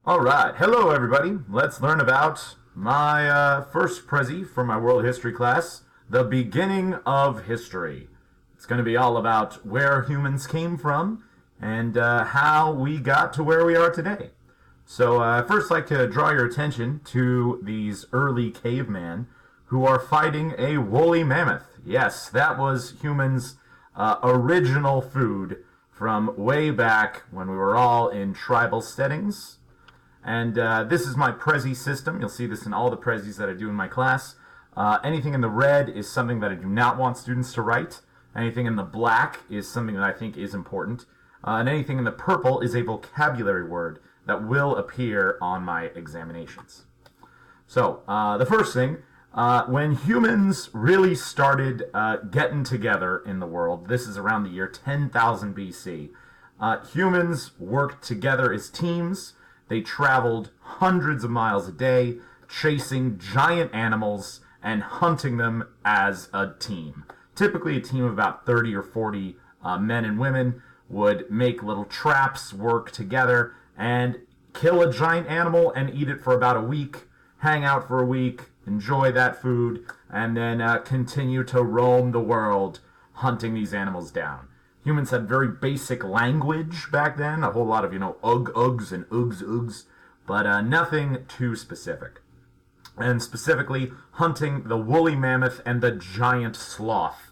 All right. Hello, everybody. Let's learn about my first Prezi for my world history class, the beginning of history. It's going to be all about where humans came from and how we got to where we are today. So, I'd first like to draw your attention to these early cavemen who are fighting a woolly mammoth. Yes, that was humans' original food from way back when we were all in tribal settings. And this is my Prezi system. You'll see this in all the Prezis that I do in my class. Anything in the red is something that I do not want students to write. Anything in the black is something that I think is important. And anything in the purple is a vocabulary word that will appear on my examinations. So, the first thing, when humans really started getting together in the world, this is around the year 10,000 BC, humans worked together as teams. They traveled hundreds of miles a day, chasing giant animals and hunting them as a team. Typically, a team of about 30 or 40 men and women would make little traps, work together, and kill a giant animal and eat it for about a week, hang out for a week, enjoy that food, and then continue to roam the world hunting these animals down. Humans had very basic language back then, a whole lot of, uggs and oogs, but nothing too specific. And specifically, hunting the woolly mammoth and the giant sloth.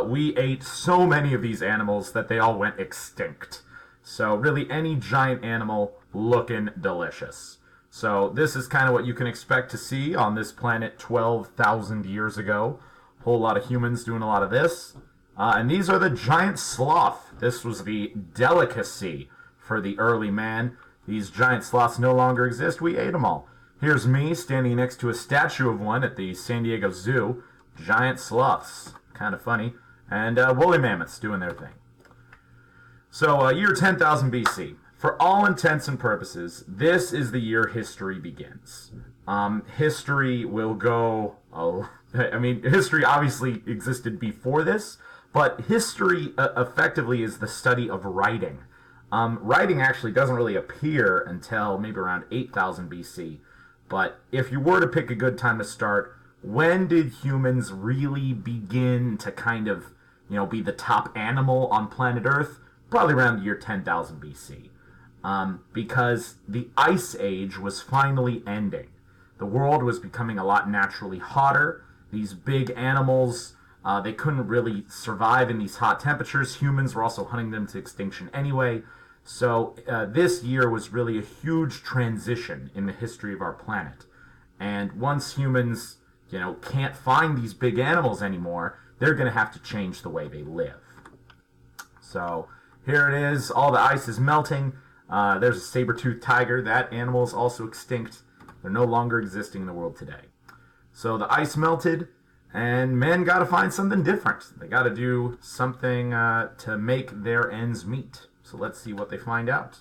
We ate so many of these animals that they all went extinct. So really any giant animal looking delicious. So this is kind of what you can expect to see on this planet 12,000 years ago. Whole lot of humans doing a lot of this. And these are the giant sloth. This was the delicacy for the early man. These giant sloths no longer exist. We ate them all. Here's me standing next to a statue of one at the San Diego Zoo. Giant sloths. Kind of funny. And woolly mammoths doing their thing. So, year 10,000 BC. For all intents and purposes, this is the year history begins. History will go... history obviously existed before this, but history effectively is the study of writing. Writing actually doesn't really appear until maybe around 8,000 BC. But if you were to pick a good time to start, when did humans really begin to kind of, be the top animal on planet Earth? Probably around the year 10,000 BC. Because the Ice Age was finally ending. The world was becoming a lot naturally hotter. These big animals, they couldn't really survive in these hot temperatures. Humans were also hunting them to extinction anyway. So this year was really a huge transition in the history of our planet. And once humans, can't find these big animals anymore, they're going to have to change the way they live. So here it is. All the ice is melting. There's a saber-toothed tiger. That animal is also extinct. They're no longer existing in the world today. So the ice melted, and men got to find something different. They got to do something to make their ends meet. So let's see what they find out.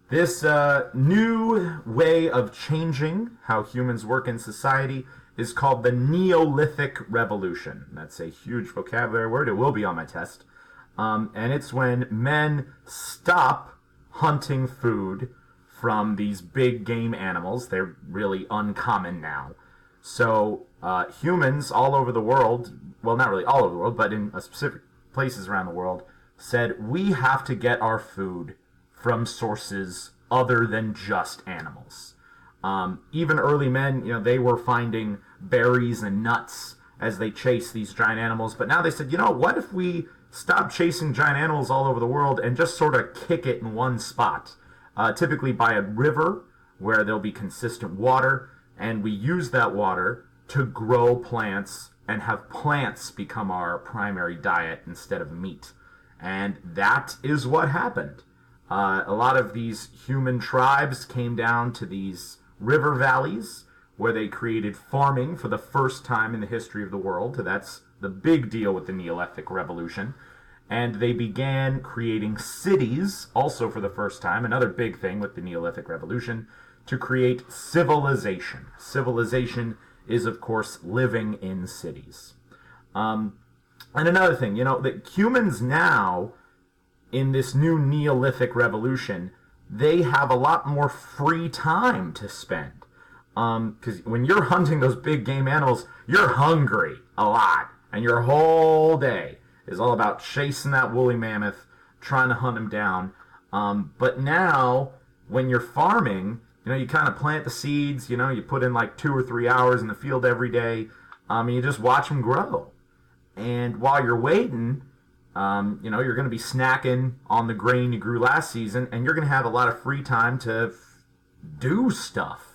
This new way of changing how humans work in society is called the Neolithic Revolution. That's a huge vocabulary word. It will be on my test. And it's when men stop hunting food from these big game animals. They're really uncommon now. So humans all over the world, well, not really all over the world, but in specific places around the world, said we have to get our food from sources other than just animals. Even early men, they were finding berries and nuts as they chased these giant animals. But now they said, what if we stop chasing giant animals all over the world and just sort of kick it in one spot? Typically by a river where there'll be consistent water, and we use that water to grow plants and have plants become our primary diet instead of meat. And that is what happened. A lot of these human tribes came down to these river valleys where they created farming for the first time in the history of the world. That's the big deal with the Neolithic Revolution. And they began creating cities, also for the first time, another big thing with the Neolithic Revolution, to create civilization. Civilization is, of course, living in cities. And another thing, that humans now, in this new Neolithic Revolution, they have a lot more free time to spend. Because when you're hunting those big game animals, you're hungry a lot. And your whole day is all about chasing that woolly mammoth, trying to hunt him down. But now, when you're farming, you kind of plant the seeds, you put in like 2 or 3 hours in the field every day, and you just watch them grow. And while you're waiting, you're going to be snacking on the grain you grew last season, and you're going to have a lot of free time to do stuff.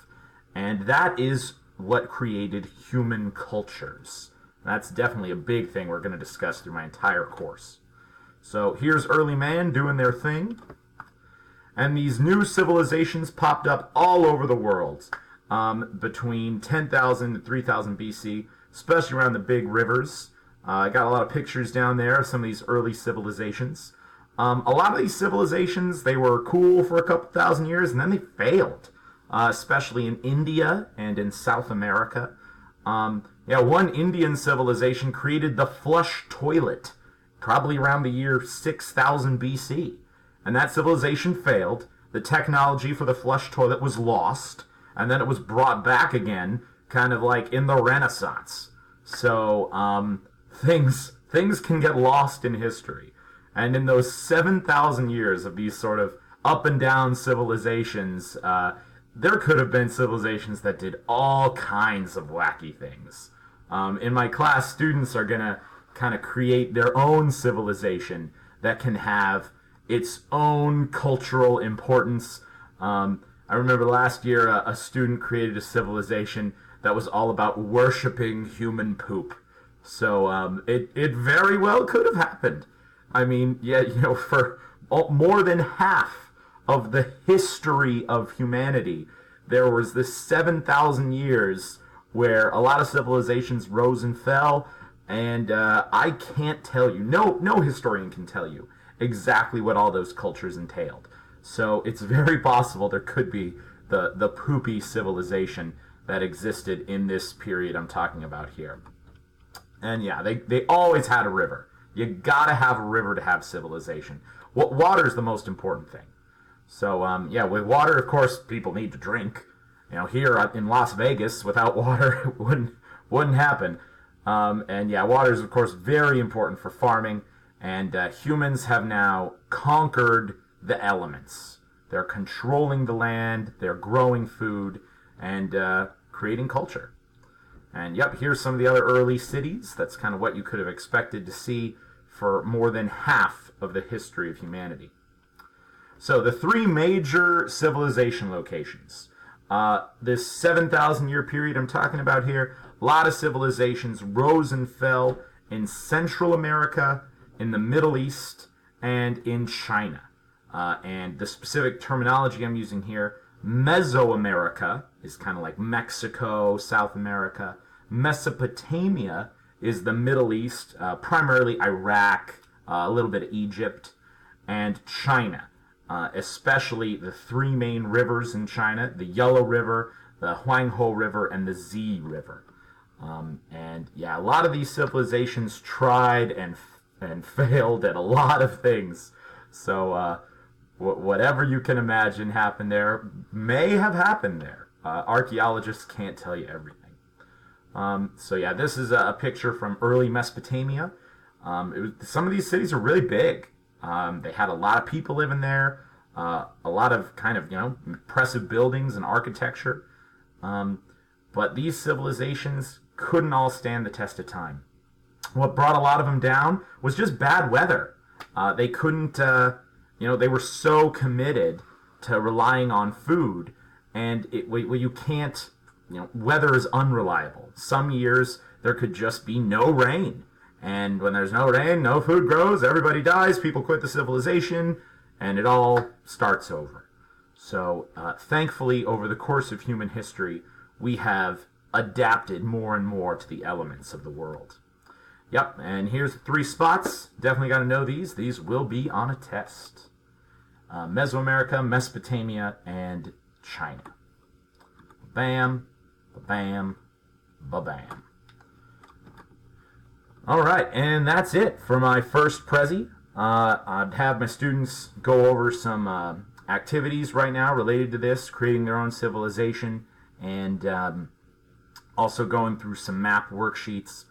And that is what created human cultures. That's definitely a big thing we're going to discuss through my entire course. So here's early man doing their thing. And these new civilizations popped up all over the world between 10,000 and 3,000 BC, especially around the big rivers. I got a lot of pictures down there of some of these early civilizations. A lot of these civilizations, they were cool for a couple thousand years, and then they failed. Especially in India and in South America. One Indian civilization created the flush toilet, probably around the year 6,000 BC. And that civilization failed. The technology for the flush toilet was lost, and then it was brought back again, kind of like in the Renaissance. So things can get lost in history. And in those 7,000 years of these sort of up and down civilizations, there could have been civilizations that did all kinds of wacky things. In my class, students are going to kind of create their own civilization that can have its own cultural importance. I remember last year a student created a civilization that was all about worshiping human poop. So it very well could have happened. I mean, for more than half of the history of humanity, there was this 7,000 years where a lot of civilizations rose and fell, and I can't tell you, no historian can tell you exactly what all those cultures entailed. So it's very possible there could be the poopy civilization that existed in this period I'm talking about here. And yeah, they always had a river. You gotta have a river to have civilization. Water is the most important thing. So, with water, of course, people need to drink. Here in Las Vegas, without water, it wouldn't happen. Water is, of course, very important for farming. And humans have now conquered the elements. They're controlling the land, they're growing food, and creating culture. And here's some of the other early cities. That's kind of what you could have expected to see for more than half of the history of humanity. So the 3 major civilization locations. This 7,000 year period I'm talking about here, a lot of civilizations rose and fell in Central America, in the Middle East, and in China. And the specific terminology I'm using here, Mesoamerica is kind of like Mexico, South America. Mesopotamia is the Middle East, primarily Iraq, a little bit of Egypt, and China. Especially the 3 main rivers in China, the Yellow River, the Huanghe River, and the Zi River. A lot of these civilizations tried and failed at a lot of things. So whatever you can imagine happened there may have happened there. Archaeologists can't tell you everything. This is a picture from early Mesopotamia. Some of these cities are really big. They had a lot of people living there, a lot of kind of, impressive buildings and architecture. But these civilizations couldn't all stand the test of time. What brought a lot of them down was just bad weather. They couldn't, they were so committed to relying on food, and you can't, weather is unreliable. Some years there could just be no rain. And when there's no rain, no food grows, everybody dies, people quit the civilization, and it all starts over. So, thankfully, over the course of human history, we have adapted more and more to the elements of the world. Yep, and here's 3 spots. Definitely got to know these. These will be on a test. Mesoamerica, Mesopotamia, and China. Bam, ba-bam, ba-bam. All right, and that's it for my first Prezi. I'd have my students go over some activities right now related to this, creating their own civilization, and also going through some map worksheets,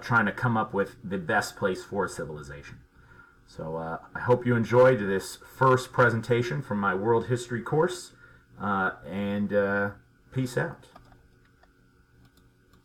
trying to come up with the best place for civilization. So I hope you enjoyed this first presentation from my world history course, and peace out.